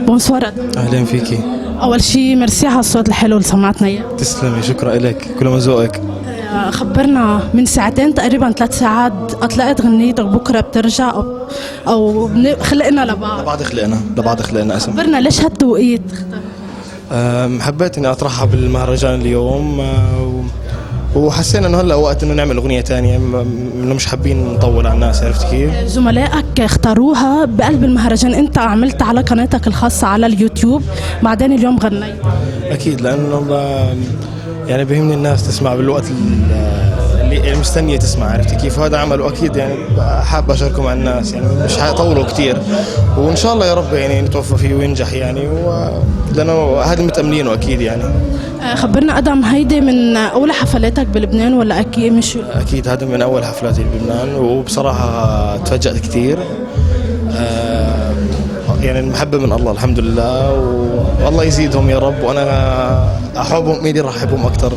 بونسوار. اهلا فيكي. اول شيء ميرسي على الصوت الحلو اللي سمعتنا اياه. تسلمي، شكرا لك، كل ما ذوقك. خبرنا من ساعتين تقريبا 3 ساعات اطلقت غنيتك بكره بترجع او خلقنا لبعض خلقنا اسم. خبرنا ليش هالتوقيت اخترت؟ حبيت اني اطرحها بالمهرجان اليوم، وحسينا انه هلا وقت انه نعمل اغنيه ثانيه، انه مش حابين نطول على الناس، عرفت كيف؟ زملائك اختاروها بقلب المهرجان، انت عملت على قناتك الخاصه على اليوتيوب، بعدين اليوم غنيت. اكيد، لانه يعني بيهمني الناس تسمع بالوقت اللي مستنيه تسمع، عرفت كيف؟ هذا عمل، واكيد يعني حاب اشاركه مع الناس، يعني مش حيطولوا كثير، وان شاء الله يا رب يعني نتوفى فيه وينجح يعني، لانه هذا متاملينه اكيد يعني. خبرنا ادم، هيدي من اول حفلاتك بلبنان ولا اكيد مش؟ اكيد هذا من اول حفلاتي بلبنان، وبصراحه تفاجأت كثير. يعني المحبه من الله الحمد لله، والله يزيدهم يا رب، وانا احبهم، ايدي راح احبهم اكثر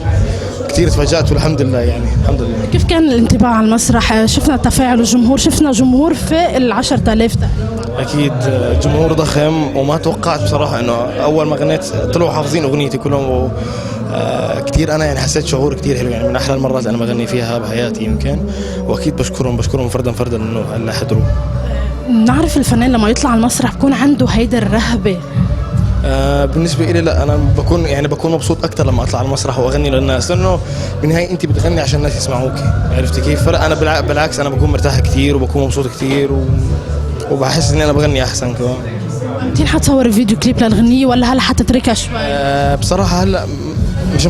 كثير. تفاجأت والحمد لله يعني، الحمد لله. كيف كان الانطباع على المسرح؟ شفنا تفاعل الجمهور، شفنا جمهور في 10,000 تقريبا. اكيد جمهور ضخم، وما توقعت بصراحه انه اول ما غنيت طلعوا حافظين اغنيتي كلهم، كثير انا يعني حسيت شعور كثير حلو، يعني من احلى المرات انا بغني فيها بحياتي يمكن، واكيد بشكرهم فردا انه هلا حضروا. نعرف الفنان لما يطلع على المسرح بكون عنده هيدا الرهبه. بالنسبه لي لا، انا بكون مبسوط اكثر لما اطلع على المسرح واغني للناس، لانه بالنهايه انت بتغني عشان الناس يسمعوك، عرفتي كيف؟ فانا بالعكس انا بكون مرتاح كثير وبكون مبسوط كثير، وبحس اني انا بغني احسن كمان. متين حتصور فيديو كليب للغنية ولا هلا حتتركها شوي؟ بصراحه هلا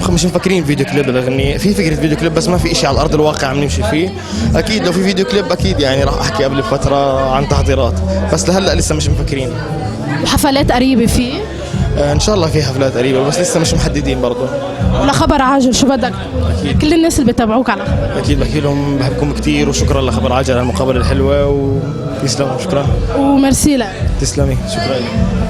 مش مفكرين فيديو كليب للغنية، في فكره فيديو كليب بس ما في إشي على ارض الواقع عم نمشي فيه. اكيد لو في فيديو كليب اكيد يعني راح احكي قبل فتره عن تحضيرات، بس لهلا لسه مش مفكرين. وحفلات قريبه فيه؟ ان شاء الله في حفلات قريبه، بس لسه مش محددين برضه. ولا خبر عاجل شو بدك؟ أكيد. كل الناس اللي بتابعوك على خبر اكيد بحكي لهم بحبكم كثير، وشكرا لخبر عاجل على المقابله الحلوه، ويسلموا، شكرا وميرسي لك. تسلمي، شكرا لك.